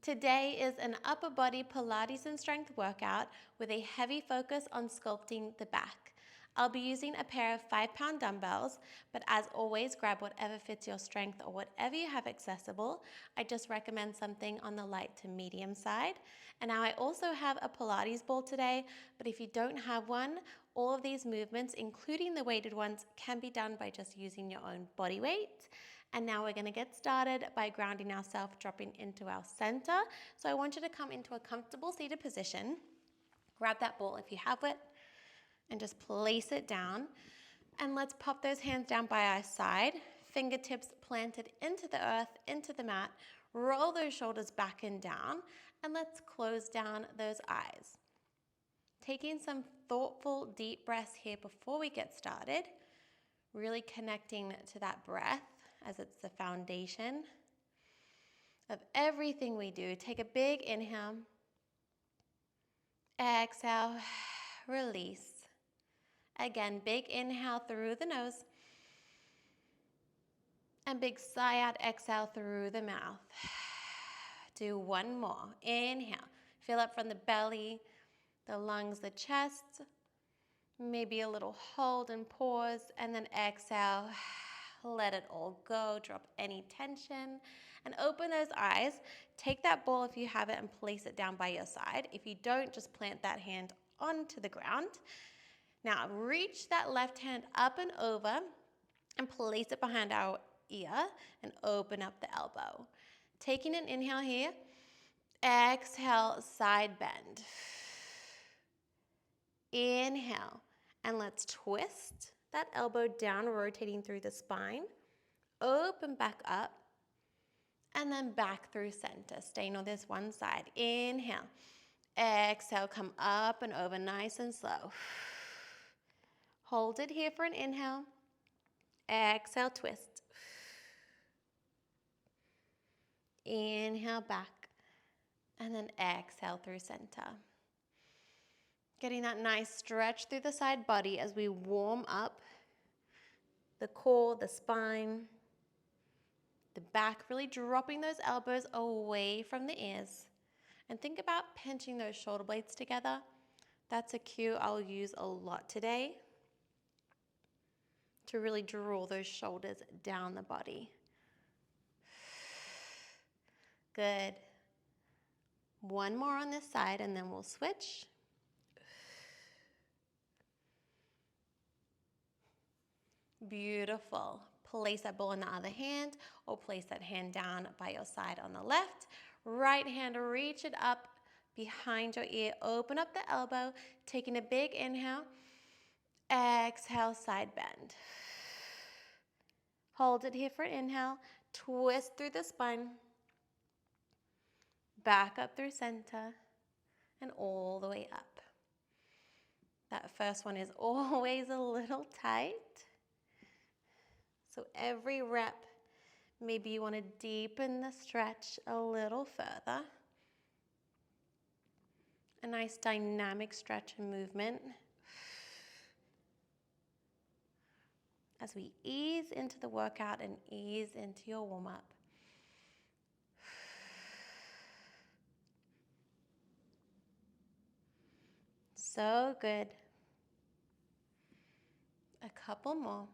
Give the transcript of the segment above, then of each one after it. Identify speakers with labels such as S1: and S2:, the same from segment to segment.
S1: Today is an upper body Pilates and strength workout with a heavy focus on sculpting the back. I'll be using a pair of 5-pound dumbbells, but as always, grab whatever fits your strength or whatever you have accessible. I just recommend something on the light to medium side. And now I also have a Pilates ball today, but if you don't have one, all of these movements, including the weighted ones, can be done by just using your own body weight. And now we're gonna get started by grounding ourselves, dropping into our center. So I want you to come into a comfortable seated position. Grab that ball if you have it, and just place it down. And let's pop those hands down by our side, fingertips planted into the earth, into the mat. Roll those shoulders back and down, and let's close down those eyes. Taking some thoughtful, deep breaths here before we get started, really connecting to that breath as it's the foundation of everything we do. Take a big inhale, exhale, release. Again, big inhale through the nose, and big sigh out, exhale through the mouth. Do one more. Inhale, fill up from the belly, the lungs, the chest. Maybe a little hold and pause, and then exhale. Let it all go. Drop any tension and open those eyes. Take that ball if you have it and place it down by your side. If you don't, just plant that hand onto the ground. Now reach that left hand up and over and place it behind our ear and open up the elbow. Taking an inhale here. Exhale, side bend. Inhale, and let's twist that elbow down, rotating through the spine. Open back up, and then back through center, staying on this one side. Inhale, exhale, come up and over, nice and slow. Hold it here for an inhale. Exhale, twist. Inhale, back, and then exhale through center. Getting that nice stretch through the side body as we warm up the core, the spine, the back, really dropping those elbows away from the ears. And think about pinching those shoulder blades together. That's a cue I'll use a lot today to really draw those shoulders down the body. Good. One more on this side and then we'll switch. Beautiful. Place that ball in the other hand or place that hand down by your side on the left. Right hand, reach it up behind your ear. Open up the elbow, taking a big inhale. Exhale, side bend. Hold it here for an inhale. Twist through the spine. Back up through center and all the way up. That first one is always a little tight. So every rep, maybe you want to deepen the stretch a little further. A nice dynamic stretch and movement. As we ease into the workout and ease into your warm-up. So good. A couple more.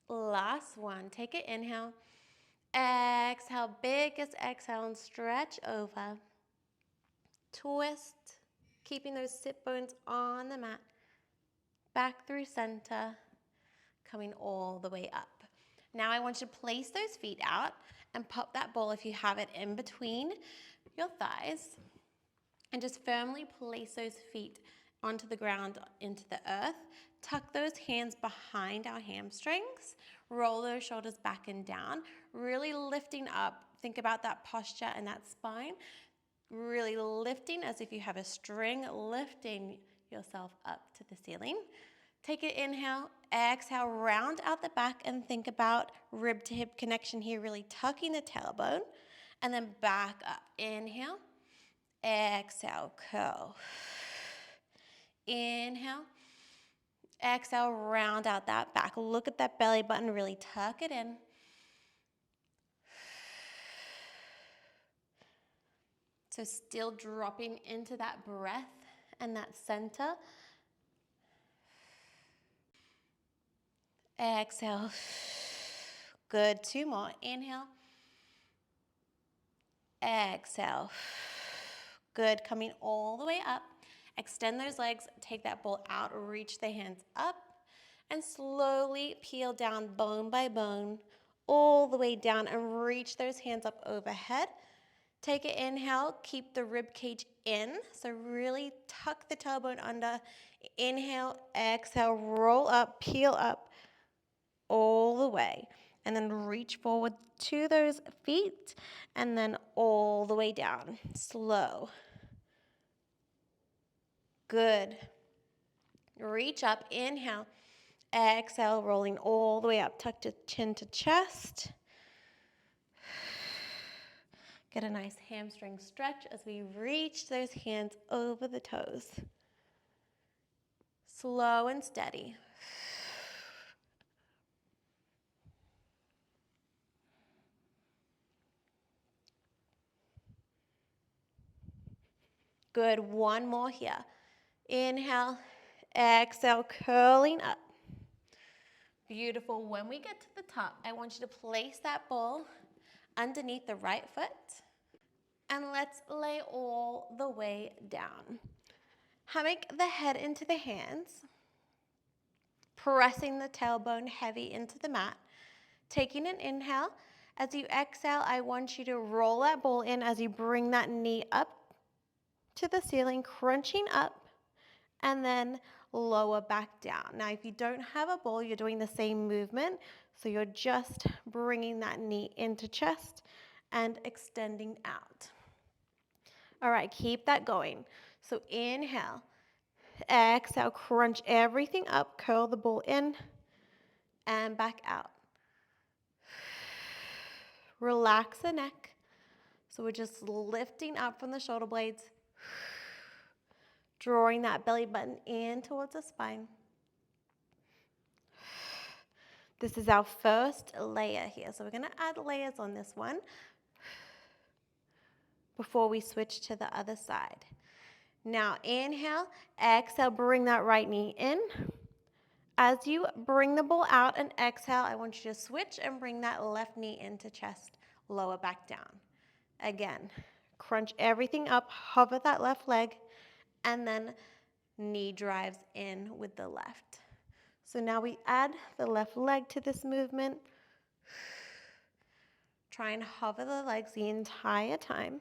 S1: Last one. Take an inhale. Exhale, biggest exhale and stretch over. Twist, keeping those sit bones on the mat. Back through center, coming all the way up. Now I want you to place those feet out and pop that ball if you have it in between your thighs. And just firmly place those feet onto the ground, into the earth. Tuck those hands behind our hamstrings. Roll those shoulders back and down. Really lifting up. Think about that posture and that spine. Really lifting as if you have a string, lifting yourself up to the ceiling. Take an inhale, exhale, round out the back and think about rib to hip connection here, really tucking the tailbone. And then back up. Inhale, exhale, curl. Inhale, Exhale, round out that back. Look at that belly button, really tuck it in. So still dropping into that breath and that center. Exhale. Good, 2 more. Inhale. Exhale. Good, coming all the way up. Extend those legs, take that ball out, reach the hands up, and slowly peel down bone by bone, all the way down, and reach those hands up overhead. Take an inhale, keep the rib cage in, so really tuck the tailbone under. Inhale, exhale, roll up, peel up, all the way. And then reach forward to those feet, and then all the way down. Slow. Good. Reach up, inhale, exhale, rolling all the way up, tuck to chin to chest. Get a nice hamstring stretch as we reach those hands over the toes. Slow and steady. Good, 1 more here. Inhale, exhale, curling up. Beautiful. When we get to the top, I want you to place that ball underneath the right foot. And let's lay all the way down. Hammock the head into the hands, pressing the tailbone heavy into the mat. Taking an inhale. As you exhale, I want you to roll that ball in as you bring that knee up to the ceiling, crunching up, and then lower back down. Now, if you don't have a ball, you're doing the same movement. So you're just bringing that knee into chest and extending out. All right, keep that going. So inhale, exhale, crunch everything up, curl the ball in, and back out. Relax the neck. So we're just lifting up from the shoulder blades, drawing that belly button in towards the spine. This is our first layer here. So we're going to add layers on this one before we switch to the other side. Now inhale, exhale, bring that right knee in. As you bring the ball out and exhale, I want you to switch and bring that left knee into chest, lower back down. Again, crunch everything up, hover that left leg, and then knee drives in with the left. So now we add the left leg to this movement. Try and hover the legs the entire time.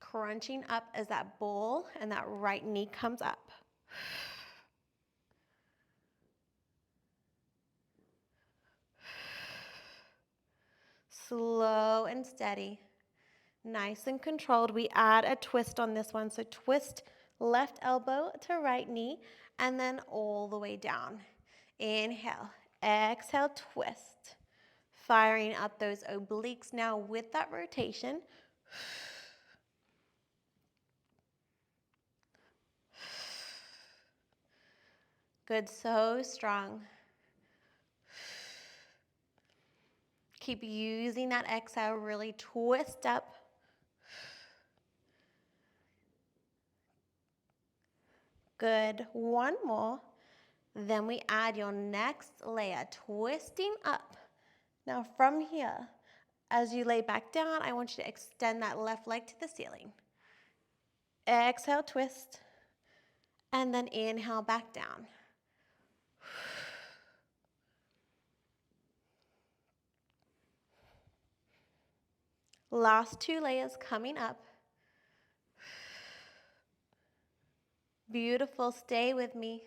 S1: Crunching up as that ball and that right knee comes up. Slow and steady. Nice and controlled. We add a twist on this one. So twist left elbow to right knee and then all the way down. Inhale, exhale, twist. Firing up those obliques now with that rotation. Good, so strong. Keep using that exhale, really twist up. Good, 1 more. Then we add your next layer, twisting up. Now from here, as you lay back down, I want you to extend that left leg to the ceiling. Exhale, twist, and then inhale back down. Last 2 layers coming up. Beautiful, stay with me.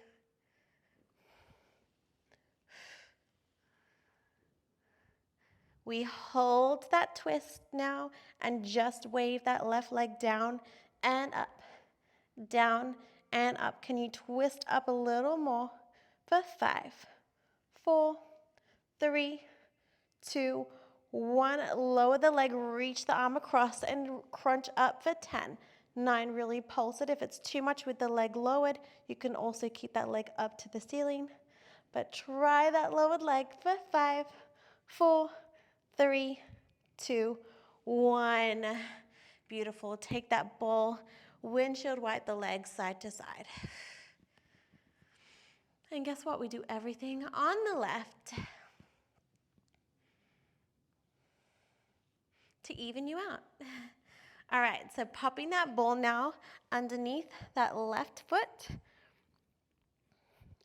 S1: We hold that twist now and just wave that left leg down and up, down and up. Can you twist up a little more for 5, 4, 3, 2, 1. Lower the leg, reach the arm across and crunch up for 10, 9, really pulse it. If it's too much with the leg lowered, you can also keep that leg up to the ceiling. But try that lowered leg for 5, 4, 3, 2, 1. Beautiful. Take that ball, windshield wipe the legs side to side. And guess what? We do everything on the left to even you out. All right, so popping that ball now underneath that left foot.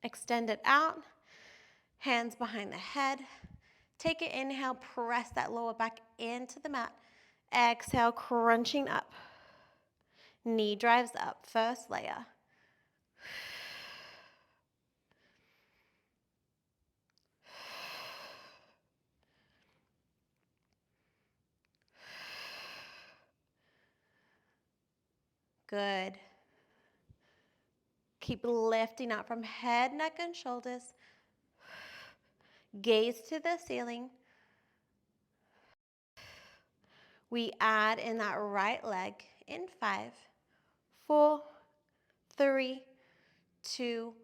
S1: Extend it out, hands behind the head. Take an inhale, press that lower back into the mat. Exhale, crunching up. Knee drives up, first layer. Good. Keep lifting up from head, neck, and shoulders. Gaze to the ceiling. We add in that right leg in 5, 4, 3, 2,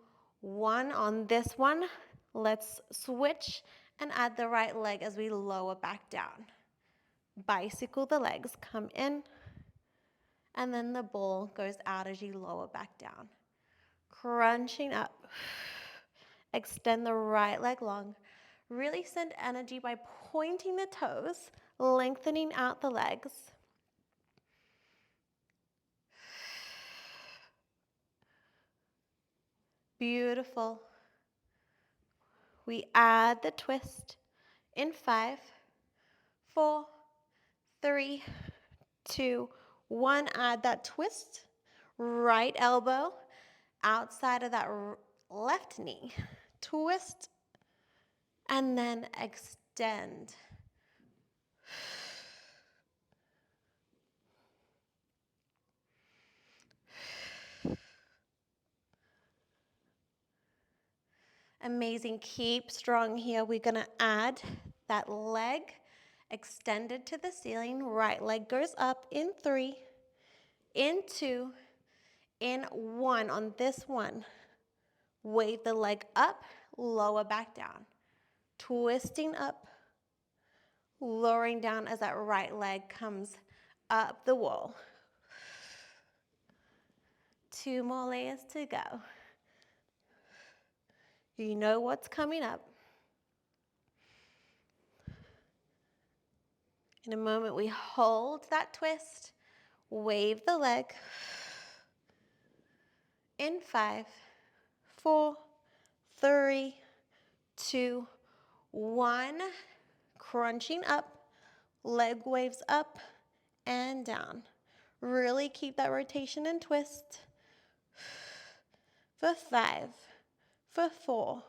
S1: 1. On this one, let's switch and add the right leg as we lower back down. Bicycle the legs, come in, and then the ball goes out as you lower back down. Crunching up. Extend the right leg long. Really send energy by pointing the toes, lengthening out the legs. Beautiful. We add the twist in 5, 4, 3, 2, 1. Add that twist. Right elbow outside of that left knee. Twist and then extend. Amazing. Keep strong here. We're going to add that leg extended to the ceiling. Right leg goes up in 3, in 2, in 1. On this one, wave the leg up, lower back down. Twisting up, lowering down as that right leg comes up the wall. 2 more layers to go. You know what's coming up. In a moment, we hold that twist, wave the leg. In 5, 4, 3, 2, 1. Crunching up, leg waves up and down. Really keep that rotation and twist. For 5, for 4,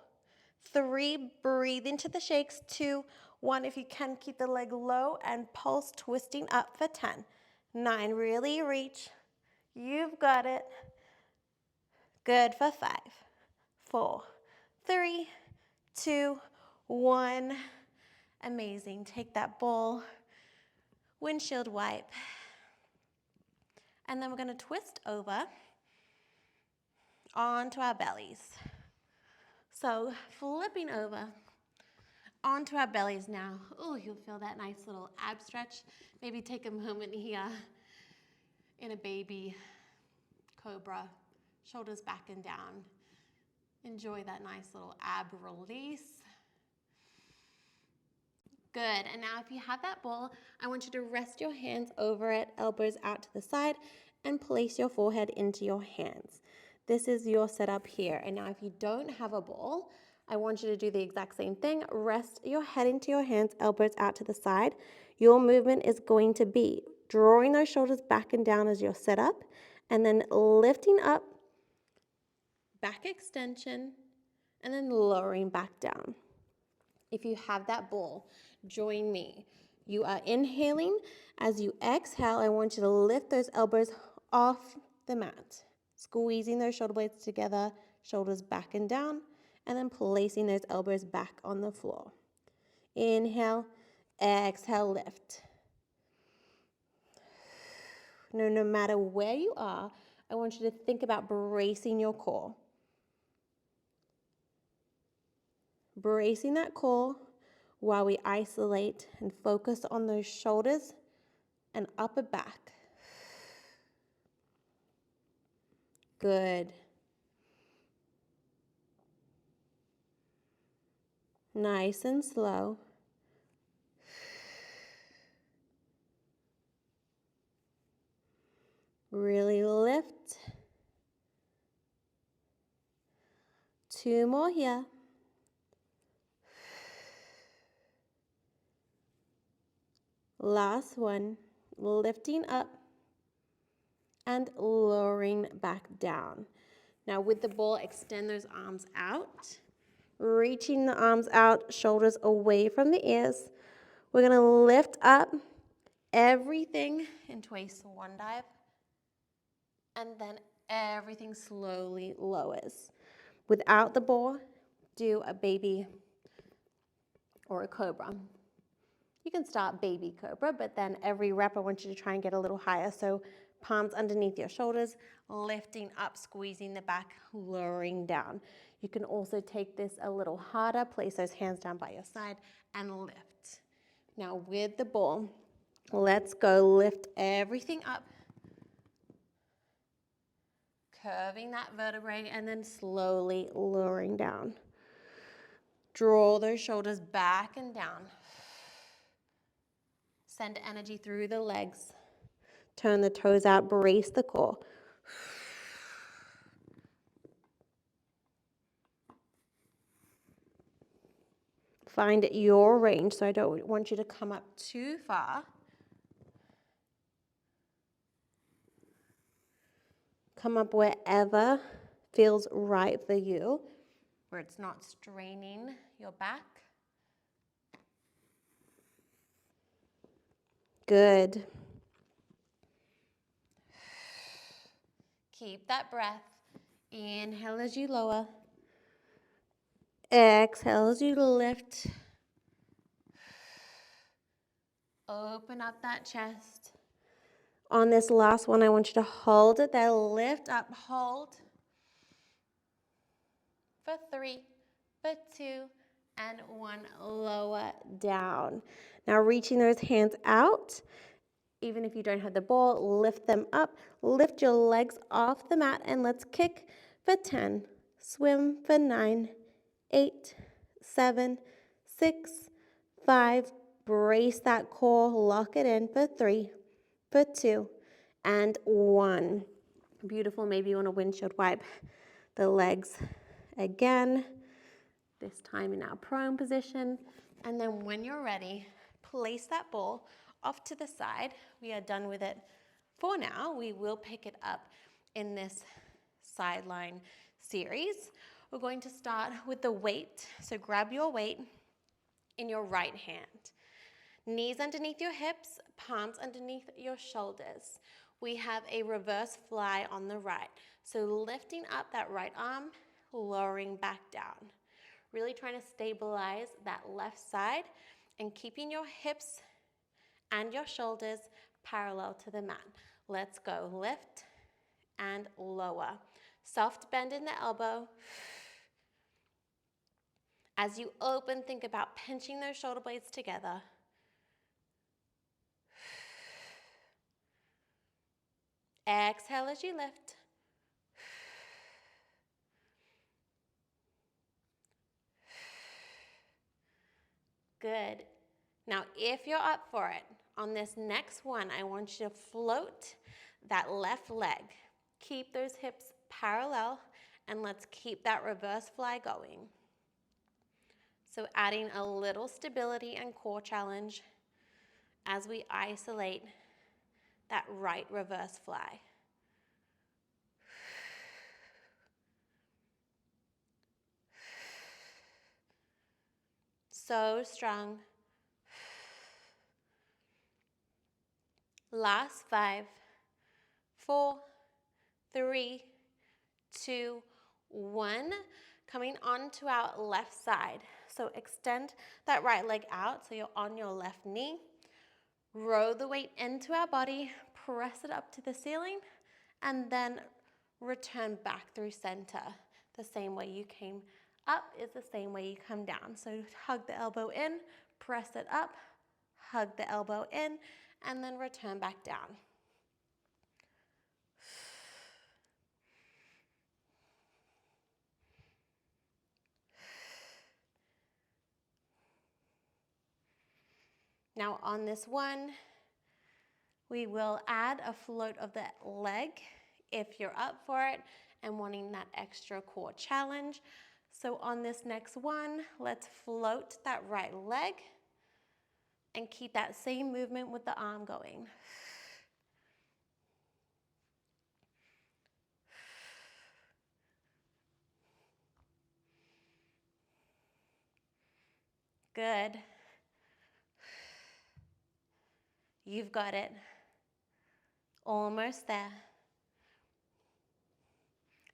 S1: 3, breathe into the shakes. 2, 1, if you can, keep the leg low and pulse, twisting up for 10. 9, really reach. You've got it. Good for 5, 4, 3, 2, 1. Amazing. Take that ball, windshield wipe, and then we're going to twist over onto our bellies. So flipping over onto our bellies now. Oh, you'll feel that nice little ab stretch. Maybe take a moment here in a baby cobra, shoulders back and down. Enjoy that nice little ab release. Good, and now if you have that ball, I want you to rest your hands over it, elbows out to the side, and place your forehead into your hands. This is your setup here. And now if you don't have a ball, I want you to do the exact same thing. Rest your head into your hands, elbows out to the side. Your movement is going to be drawing those shoulders back and down as your setup, and then lifting up, back extension, and then lowering back down. If you have that ball, join me. You are inhaling. As you exhale, I want you to lift those elbows off the mat, squeezing those shoulder blades together, shoulders back and down, and then placing those elbows back on the floor. Inhale, exhale, lift. No matter where you are, I want you to think about bracing your core. Bracing that core while we isolate and focus on those shoulders and upper back. Good. Nice and slow. Really lift. 2 more here. Last one. Lifting up and lowering back down. Now with the ball, extend those arms out. Reaching the arms out, shoulders away from the ears. We're going to lift up everything into a swan dive. And then everything slowly lowers. Without the ball, do a baby or a cobra. You can start baby cobra, but then every rep I want you to try and get a little higher. So palms underneath your shoulders, lifting up, squeezing the back, lowering down. You can also take this a little harder, place those hands down by your side and lift. Now with the ball, let's go lift everything up. Curving that vertebrae and then slowly lowering down. Draw those shoulders back and down. Send energy through the legs. Turn the toes out, brace the core. Find your range, so I don't want you to come up too far. Come up wherever feels right for you, where it's not straining your back. Good. Keep that breath. Inhale as you lower. Exhale as you lift. Open up that chest. On this last one, I want you to hold it there. Lift up, hold. For 3, for 2, and 1. Lower down. Now reaching those hands out. Even if you don't have the ball, lift them up. Lift your legs off the mat and let's kick for 10. Swim for 9, 8, 7, 6, 5. Brace that core. Lock it in for 3, for 2, and 1. Beautiful. Maybe you want to windshield wipe the legs again. This time in our prone position. And then when you're ready, place that ball off to the side. We are done with it for now. We will pick it up in this sideline series. We're going to start with the weight. So grab your weight in your right hand. Knees underneath your hips, palms underneath your shoulders. We have a reverse fly on the right. So lifting up that right arm, lowering back down. Really trying to stabilize that left side and keeping your hips and your shoulders parallel to the mat. Let's go. Lift and lower. Soft bend in the elbow. As you open, think about pinching those shoulder blades together. Exhale as you lift. Good. Now, if you're up for it, on this next one, I want you to float that left leg. Keep those hips parallel, and let's keep that reverse fly going. So adding a little stability and core challenge as we isolate that right reverse fly. So strong. Last 5, 4, 3, 2, 1. Coming onto our left side. So extend that right leg out so you're on your left knee. Row the weight into our body. press it up to the ceiling, and then return back through center. The same way you came up is the same way you come down. So hug the elbow in, press it up, hug the elbow in, and then return back down. Now on this one, we will add a float of the leg if you're up for it and wanting that extra core challenge. So on this next one, let's float that right leg and keep that same movement with the arm going. Good. You've got it. Almost there.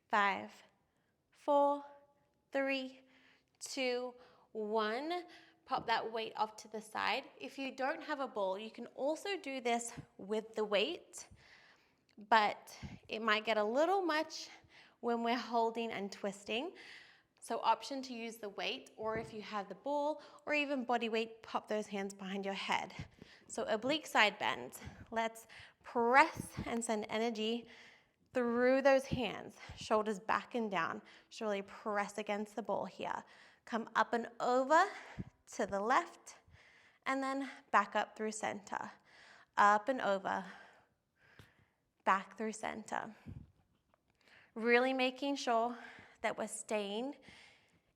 S1: 5, 4, 3, 2, 1. Pop that weight off to the side. If you don't have a ball, you can also do this with the weight, but it might get a little much when we're holding and twisting. So option to use the weight, or if you have the ball or even body weight, pop those hands behind your head. So oblique side bend. Let's press and send energy through those hands, shoulders back and down. Just really press against the ball here. Come up and over to the left, and then back up through center. Up and over, back through center. Really making sure that we're staying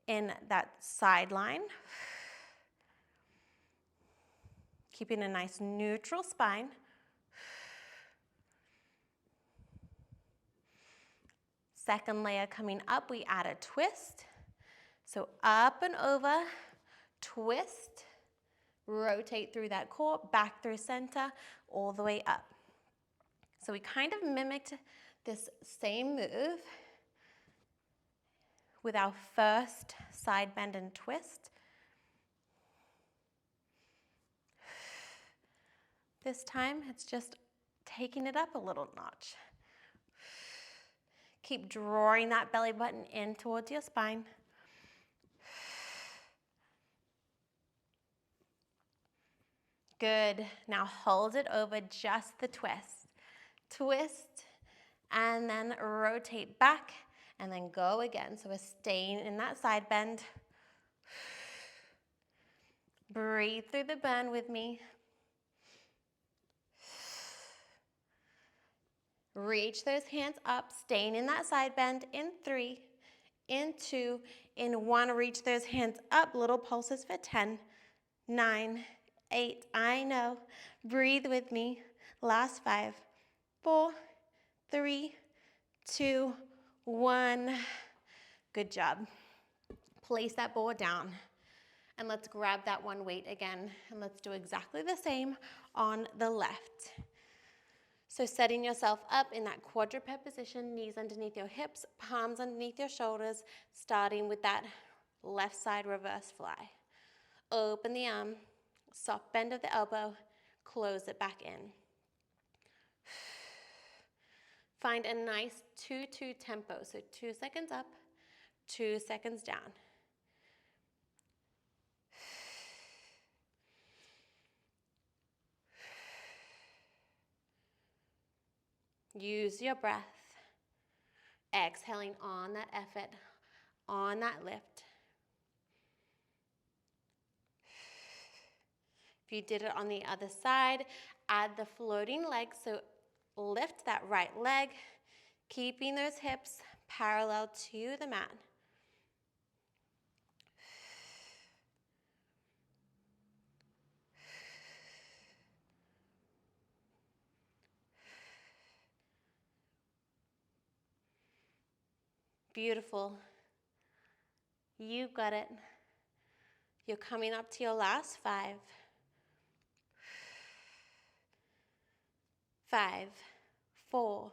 S1: in that side line. Keeping a nice neutral spine. Second layer coming up, we add a twist. So up and over, twist, rotate through that core, back through center, all the way up. So we kind of mimicked this same move with our first side bend and twist. This time, it's just taking it up a little notch. Keep drawing that belly button in towards your spine. Good. Now hold it over just the twist. Twist, and then rotate back, and then go again. So we're staying in that side bend. Breathe through the burn with me. Reach those hands up, staying in that side bend in 3, in 2, in 1. Reach those hands up, little pulses for 10, 9, 8, I know. Breathe with me. Last 5, 4, 3, 2, 1. Good job. Place that ball down, and let's grab that one weight again, and let's do exactly the same on the left. So setting yourself up in that quadruped position, knees underneath your hips, palms underneath your shoulders, starting with that left side reverse fly. Open the arm, soft bend of the elbow, close it back in. Find a nice 2-2 tempo, so 2 seconds up, 2 seconds down. Use your breath, exhaling on that effort, on that lift. If you did it on the other side, add the floating leg, so lift that right leg, keeping those hips parallel to the mat. Beautiful. You got it. You're coming up to your last 5. 5, 4,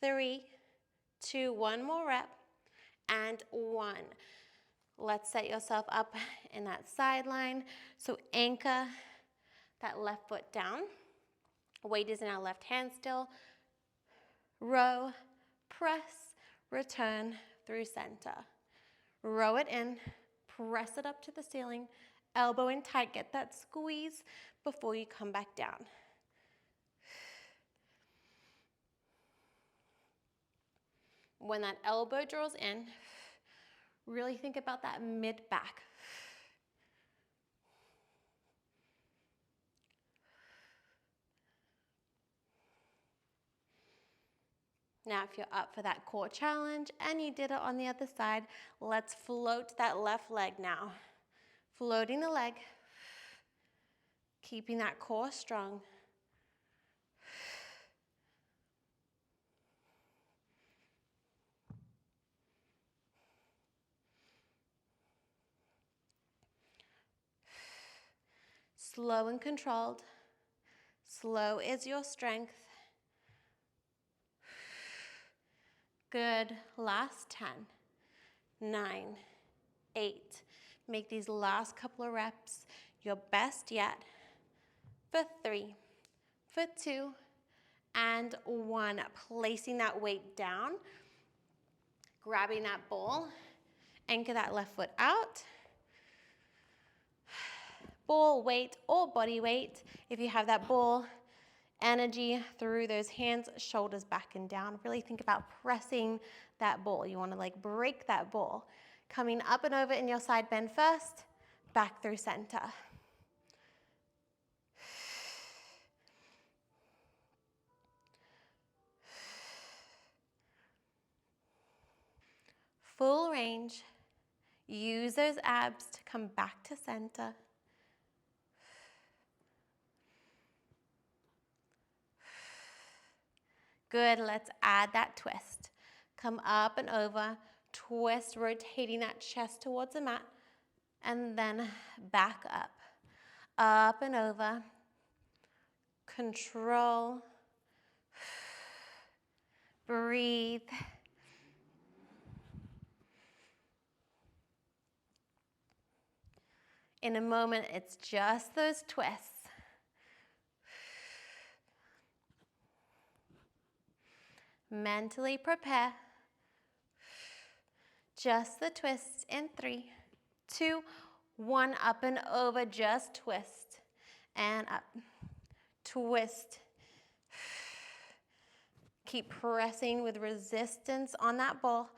S1: 3, 2, 1 more rep, and 1. Let's set yourself up in that sideline. So anchor that left foot down. Weight is in our left hand still. Row, press, return through center. Row it in, press it up to the ceiling, elbow in tight, get that squeeze before you come back down. When that elbow draws in, really think about that mid-back. Now, if you're up for that core challenge and you did it on the other side, let's float that left leg now. Floating the leg, keeping that core strong. Slow and controlled. Slow is your strength. Good. Last 10, 9, 8. Make these last couple of reps your best yet. For 3, for 2, and 1. Placing that weight down, grabbing that ball, anchor that left foot out. Ball weight or body weight. If you have that ball, energy through those hands, shoulders back and down. Really think about pressing that ball. You want to like break that ball. Coming up and over in your side bend first, back through center. Full range. Use those abs to come back to center. Good, let's add that twist. Come up and over, twist, rotating that chest towards the mat, and then back up. Up and over, control, breathe. In a moment, it's just those twists. Mentally prepare. Just the twists in 3, 2, 1. Up and over, just twist. And up. Twist. Keep pressing with resistance on that ball.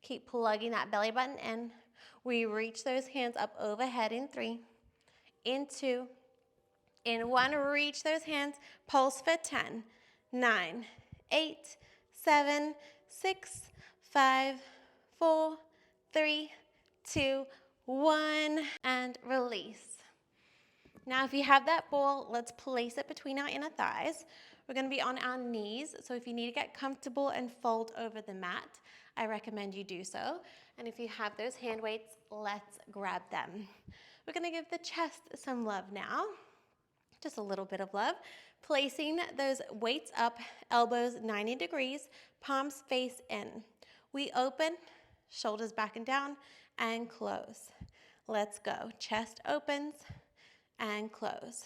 S1: Keep plugging that belly button in. We reach those hands up overhead in 3, in 2, in 1. Reach those hands. Pulse for 10, 9, 8, 7, 6, 5, 4, 3, 2, 1, and release. Now, if you have that ball, let's place it between our inner thighs. We're going to be on our knees, so if you need to get comfortable and fold over the mat, I recommend you do so. And if you have those hand weights, let's grab them. We're going to give the chest some love now, just a little bit of love. Placing those weights up, elbows 90 degrees, palms face in. We open, shoulders back and down, and close. Let's go. Chest opens and close.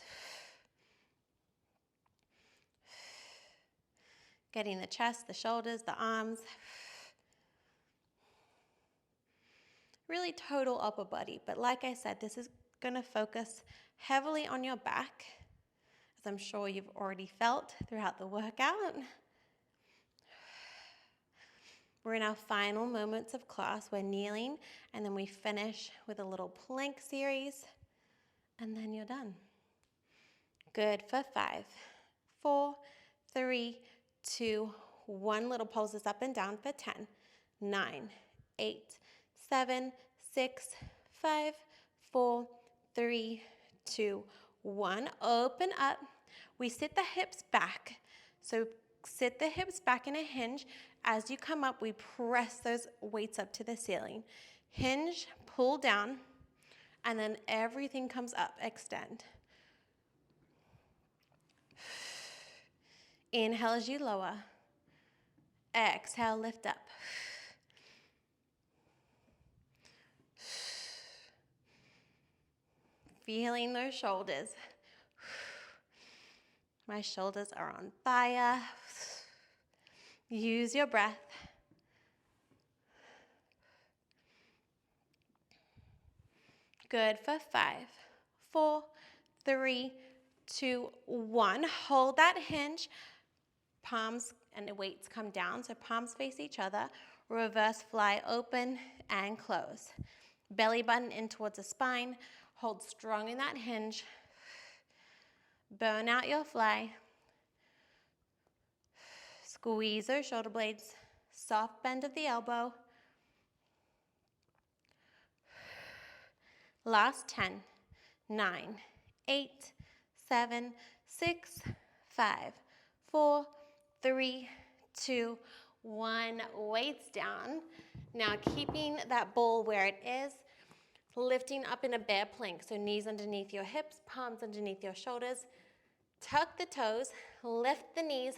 S1: Getting the chest, the shoulders, the arms. Really total upper body, but like I said, this is going to focus heavily on your back, as I'm sure you've already felt throughout the workout. We're in our final moments of class. We're kneeling, and then we finish with a little plank series, and then you're done. Good for 5, 4, 3, 2, 1. Little pulses up and down for 10, 9, 8, 7, 6, 5, 4, 3, 2, 1. Open up. We sit the hips back. So sit the hips back in a hinge. As you come up, we press those weights up to the ceiling. Hinge, pull down, and then everything comes up. Extend. Inhale as you lower. Exhale, lift up. Feeling those shoulders. My shoulders are on fire. Use your breath. Good for 5, 4, 3, 2, 1. Hold that hinge. Palms and the weights come down, so palms face each other. Reverse fly open and close. Belly button in towards the spine. Hold strong in that hinge. Burn out your fly. Squeeze those shoulder blades. Soft bend of the elbow. Last 10, 9, 8, 7, 6, 5, 4, 3, 2, 1. Weights down. Now keeping that ball where it is, lifting up in a bear plank. So knees underneath your hips, palms underneath your shoulders. Tuck the toes, lift the knees,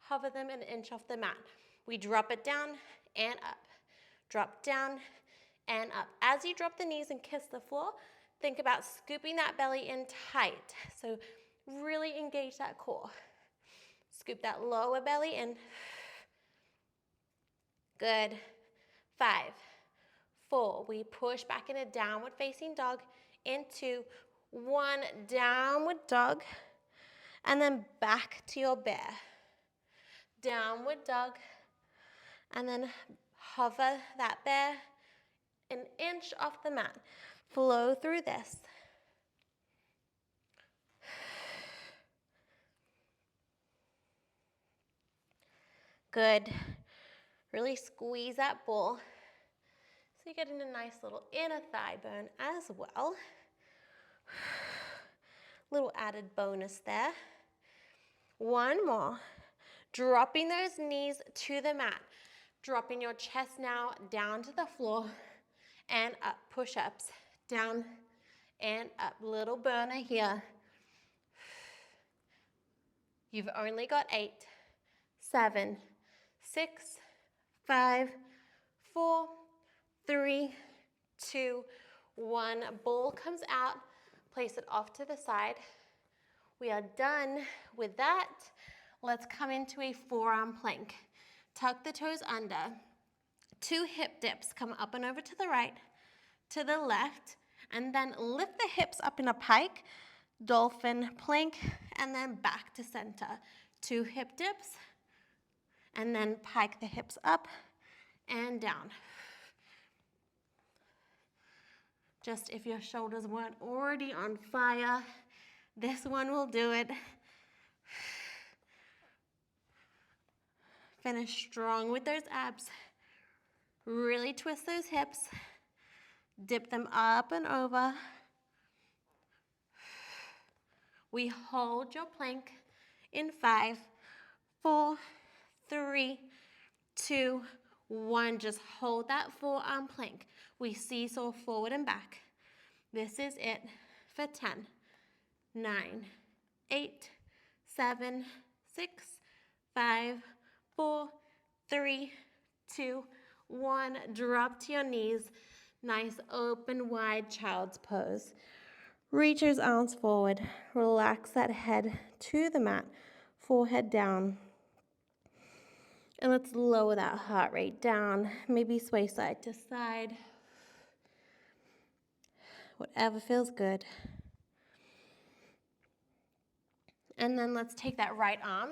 S1: hover them an inch off the mat. We drop it down and up. Drop down and up. As you drop the knees and kiss the floor, think about scooping that belly in tight. So really engage that core. Scoop that lower belly in. Good. 5, 4. We push back in a downward facing dog into 1 downward dog. And then back to your bear. Downward dog. And then hover that bear an inch off the mat. Flow through this. Good. Really squeeze that ball. So you're getting a nice little inner thigh burn as well. Little added bonus there. 1 more. Dropping those knees to the mat. Dropping your chest now down to the floor and up. Push-ups. Down and up. Little burner here. You've only got 8, 7, 6, 5, 4, 3, 2, 1. Ball comes out. Place it off to the side. We are done with that. Let's come into a forearm plank. Tuck the toes under. 2 hip dips. Come up and over to the right, to the left, and then lift the hips up in a pike, dolphin plank, and then back to center. 2 hip dips, and then pike the hips up and down. Just if your shoulders weren't already on fire, this one will do it. Finish strong with those abs. Really twist those hips. Dip them up and over. We hold your plank in 5, 4, 3, 2, 1. Just hold that forearm plank. We seesaw forward and back. This is it for 10, 9, 8, 7, 6, 5, 4, 3, 2, 1. Drop to your knees. Nice open wide child's pose. Reach your arms forward. Relax that head to the mat. Forehead down. And let's lower that heart rate down. Maybe sway side to side. Whatever feels good. And then let's take that right arm,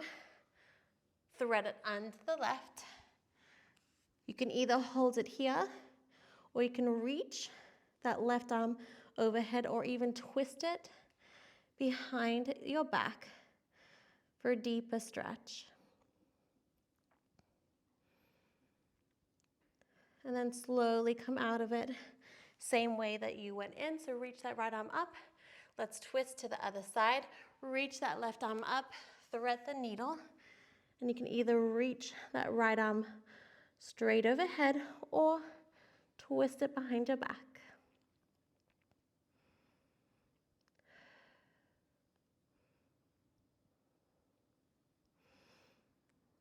S1: thread it under the left. You can either hold it here, or you can reach that left arm overhead, or even twist it behind your back for a deeper stretch. And then slowly come out of it, same way that you went in. So reach that right arm up. Let's twist to the other side. Reach that left arm up, thread the needle, and you can either reach that right arm straight overhead or twist it behind your back.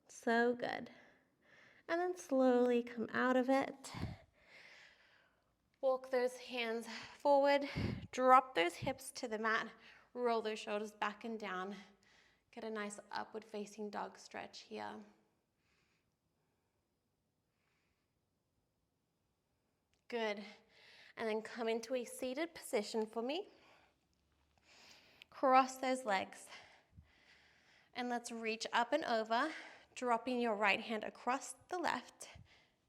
S1: So good. And then slowly come out of it. Walk those hands forward. Drop those hips to the mat. Roll those shoulders back and down. Get a nice upward facing dog stretch here. Good. And then come into a seated position for me. Cross those legs. And let's reach up and over, dropping your right hand across the left.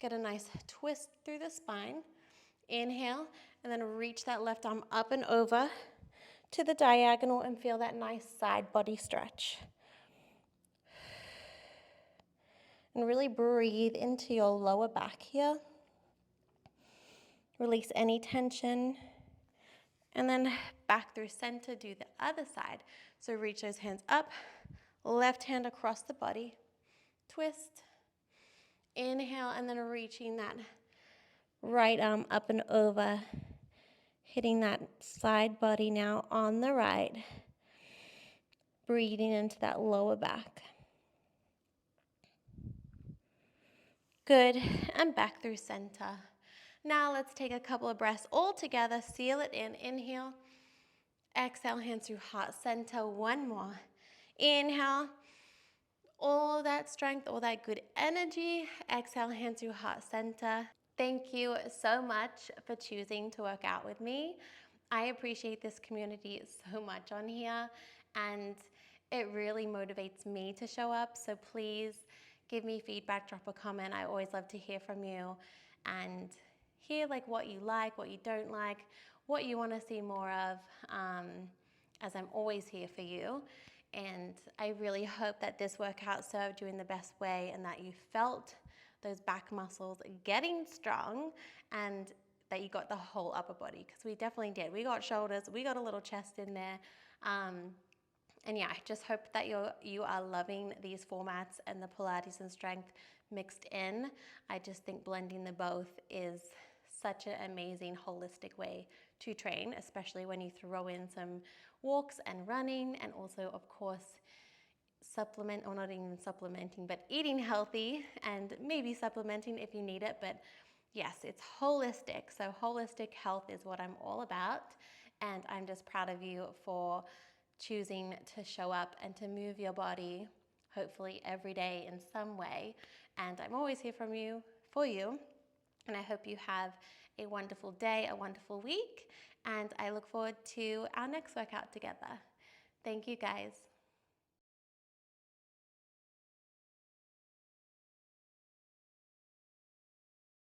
S1: Get a nice twist through the spine. Inhale, and then reach that left arm up and over to the diagonal and feel that nice side body stretch. And really breathe into your lower back here. Release any tension. And then back through center, do the other side. So reach those hands up, left hand across the body, twist, inhale, and then reaching that right arm up and over, hitting that side body now on the right, breathing into that lower back. Good, and back through center. Now let's take a couple of breaths all together, seal it in, inhale, exhale, hands through heart center, one more. Inhale, all that strength, all that good energy. Exhale, hands through heart center. Thank you so much for choosing to work out with me. I appreciate this community so much on here, and it really motivates me to show up. So please give me feedback, drop a comment. I always love to hear from you and hear like what you like, what you don't like, what you want to see more of, as I'm always here for you. And I really hope that this workout served you in the best way and that you felt those back muscles getting strong and that you got the whole upper body, because we definitely did. We got shoulders, we got a little chest in there. And yeah, I just hope that you are loving these formats and the Pilates and strength mixed in. I just think blending the both is such an amazing holistic way to train, especially when you throw in some walks and running, and also of course supplement, or not even supplementing, but eating healthy and maybe supplementing if you need it. But yes, it's holistic. So holistic health is what I'm all about, and I'm just proud of you for choosing to show up and to move your body hopefully every day in some way. And I'm always here for you, and I hope you have a wonderful day, a wonderful week, and I look forward to our next workout together. Thank you, guys.